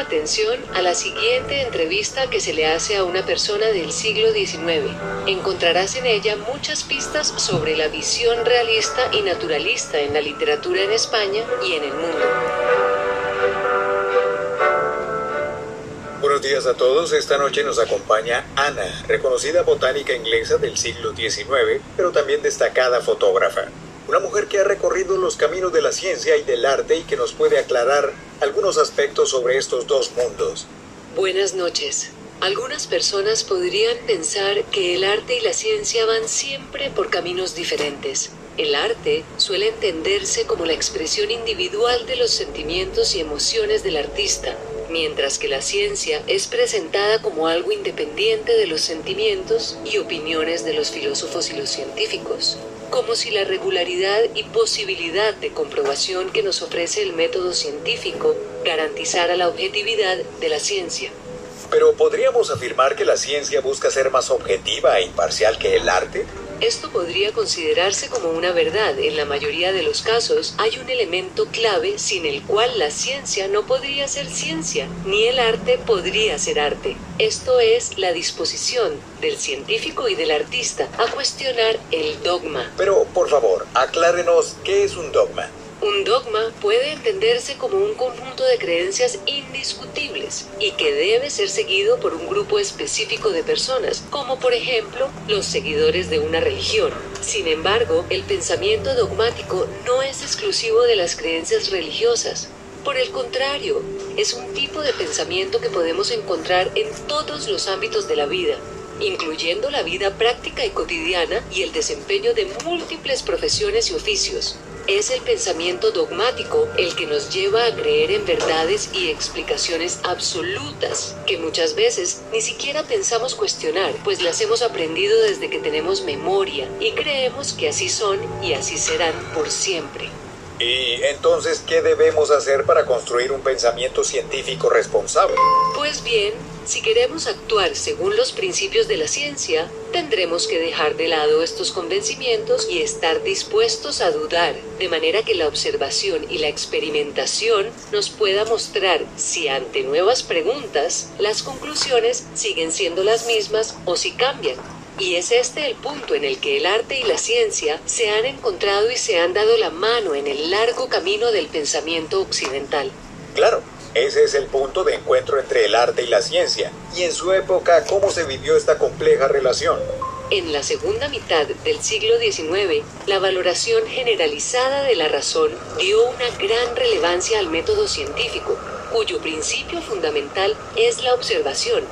atención a la siguiente entrevista que se le hace a una persona del siglo XIX. Encontrarás en ella muchas pistas sobre la visión realista y naturalista en la literatura en España y en el mundo. Buenos días a todos. Esta noche nos acompaña Ana, reconocida botánica inglesa del siglo XIX, pero también destacada fotógrafa. Una mujer que ha recorrido los caminos de la ciencia y del arte y que nos puede aclarar algunos aspectos sobre estos dos mundos. Buenas noches. Algunas personas podrían pensar que el arte y la ciencia van siempre por caminos diferentes. El arte suele entenderse como la expresión individual de los sentimientos y emociones del artista, mientras que la ciencia es presentada como algo independiente de los sentimientos y opiniones de los filósofos y los científicos, como si la regularidad y posibilidad de comprobación que nos ofrece el método científico garantizara la objetividad de la ciencia. Pero ¿podríamos afirmar que la ciencia busca ser más objetiva e imparcial que el arte? Esto podría considerarse como una verdad. En la mayoría de los casos hay un elemento clave sin el cual la ciencia no podría ser ciencia, ni el arte podría ser arte. Esto es la disposición del científico y del artista a cuestionar el dogma. Pero, por favor, aclárenos qué es un dogma. Un dogma puede entenderse como un conjunto de creencias indiscutibles y que debe ser seguido por un grupo específico de personas, como por ejemplo los seguidores de una religión. Sin embargo, el pensamiento dogmático no es exclusivo de las creencias religiosas. Por el contrario, es un tipo de pensamiento que podemos encontrar en todos los ámbitos de la vida, incluyendo la vida práctica y cotidiana y el desempeño de múltiples profesiones y oficios. Es el pensamiento dogmático el que nos lleva a creer en verdades y explicaciones absolutas, que muchas veces ni siquiera pensamos cuestionar, pues las hemos aprendido desde que tenemos memoria y creemos que así son y así serán por siempre. ¿Y entonces qué debemos hacer para construir un pensamiento científico responsable? Pues bien, si queremos actuar según los principios de la ciencia, tendremos que dejar de lado estos convencimientos y estar dispuestos a dudar, de manera que la observación y la experimentación nos pueda mostrar si ante nuevas preguntas las conclusiones siguen siendo las mismas o si cambian. Y es este el punto en el que el arte y la ciencia se han encontrado y se han dado la mano en el largo camino del pensamiento occidental. Claro, ese es el punto de encuentro entre el arte y la ciencia. Y en su época, ¿cómo se vivió esta compleja relación? En la segunda mitad del siglo XIX, la valoración generalizada de la razón dio una gran relevancia al método científico, cuyo principio fundamental es la observación.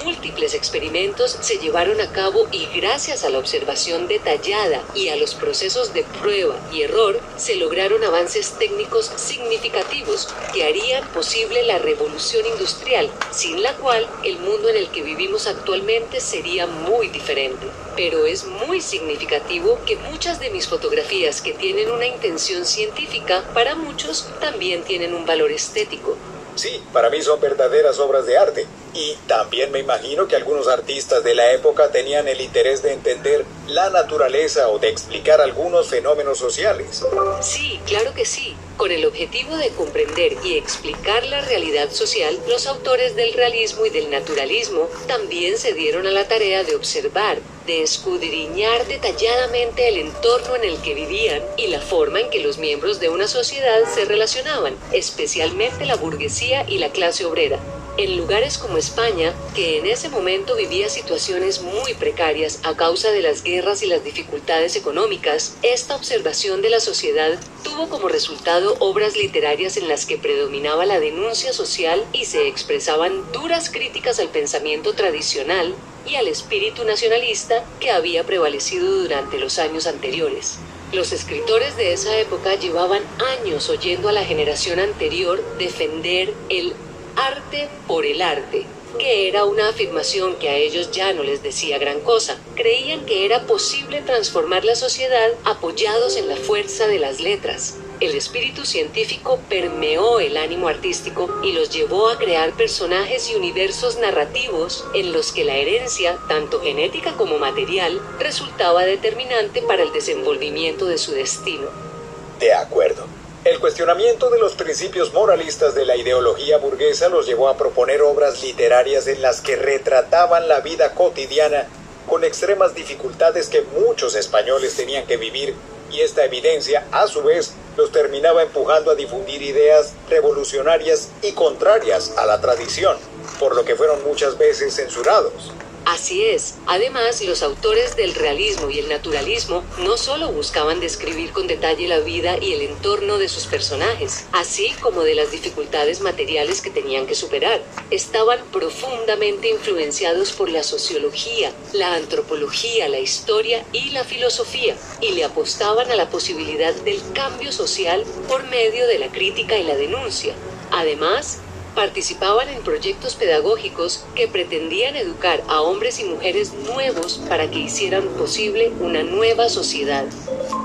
Múltiples experimentos se llevaron a cabo y gracias a la observación detallada y a los procesos de prueba y error se lograron avances técnicos significativos que harían posible la revolución industrial, sin la cual el mundo en el que vivimos actualmente sería muy diferente. Pero es muy significativo que muchas de mis fotografías que tienen una intención científica, para muchos también tienen un valor estético. Sí, para mí son verdaderas obras de arte. Y también me imagino que algunos artistas de la época tenían el interés de entender la naturaleza o de explicar algunos fenómenos sociales. Sí, claro que sí. Con el objetivo de comprender y explicar la realidad social, los autores del realismo y del naturalismo también se dieron a la tarea de observar, de escudriñar detalladamente el entorno en el que vivían y la forma en que los miembros de una sociedad se relacionaban, especialmente la burguesía y la clase obrera. En lugares como España, que en ese momento vivía situaciones muy precarias a causa de las guerras y las dificultades económicas, esta observación de la sociedad tuvo como resultado obras literarias en las que predominaba la denuncia social y se expresaban duras críticas al pensamiento tradicional y al espíritu nacionalista que había prevalecido durante los años anteriores. Los escritores de esa época llevaban años oyendo a la generación anterior defender el arte por el arte, que era una afirmación que a ellos ya no les decía gran cosa. Creían que era posible transformar la sociedad apoyados en la fuerza de las letras. El espíritu científico permeó el ánimo artístico y los llevó a crear personajes y universos narrativos en los que la herencia, tanto genética como material, resultaba determinante para el desenvolvimiento de su destino. De acuerdo. El cuestionamiento de los principios moralistas de la ideología burguesa los llevó a proponer obras literarias en las que retrataban la vida cotidiana con extremas dificultades que muchos españoles tenían que vivir, y esta evidencia, a su vez, los terminaba empujando a difundir ideas revolucionarias y contrarias a la tradición, por lo que fueron muchas veces censurados. Así es. Además, los autores del realismo y el naturalismo no solo buscaban describir con detalle la vida y el entorno de sus personajes, así como de las dificultades materiales que tenían que superar. Estaban profundamente influenciados por la sociología, la antropología, la historia y la filosofía, y le apostaban a la posibilidad del cambio social por medio de la crítica y la denuncia. Además, participaban en proyectos pedagógicos que pretendían educar a hombres y mujeres nuevos para que hicieran posible una nueva sociedad.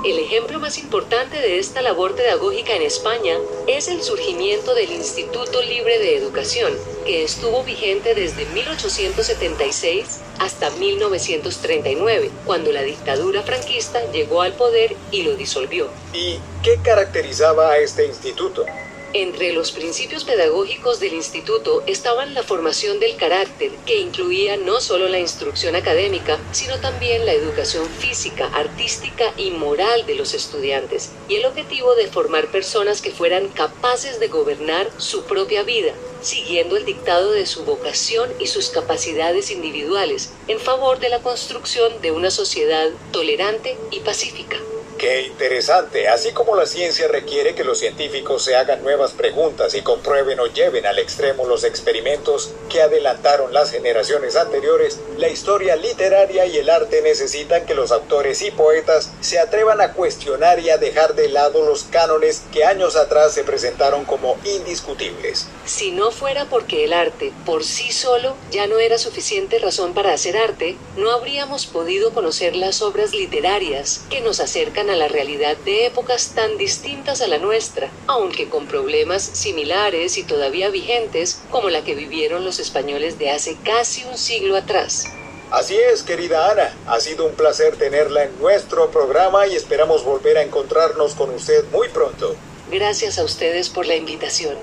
El ejemplo más importante de esta labor pedagógica en España es el surgimiento del Instituto Libre de Educación, que estuvo vigente desde 1876 hasta 1939, cuando la dictadura franquista llegó al poder y lo disolvió. ¿Y qué caracterizaba a este instituto? Entre los principios pedagógicos del instituto estaban la formación del carácter, que incluía no solo la instrucción académica, sino también la educación física, artística y moral de los estudiantes, y el objetivo de formar personas que fueran capaces de gobernar su propia vida, siguiendo el dictado de su vocación y sus capacidades individuales, en favor de la construcción de una sociedad tolerante y pacífica. ¡Qué interesante! Así como la ciencia requiere que los científicos se hagan nuevas preguntas y comprueben o lleven al extremo los experimentos que adelantaron las generaciones anteriores, la historia literaria y el arte necesitan que los autores y poetas se atrevan a cuestionar y a dejar de lado los cánones que años atrás se presentaron como indiscutibles. Si no fuera porque el arte por sí solo ya no era suficiente razón para hacer arte, no habríamos podido conocer las obras literarias que nos acercan a la realidad de épocas tan distintas a la nuestra, aunque con problemas similares y todavía vigentes como la que vivieron los españoles de hace casi un siglo atrás. Así es, querida Ana, ha sido un placer tenerla en nuestro programa y esperamos volver a encontrarnos con usted muy pronto. Gracias a ustedes por la invitación.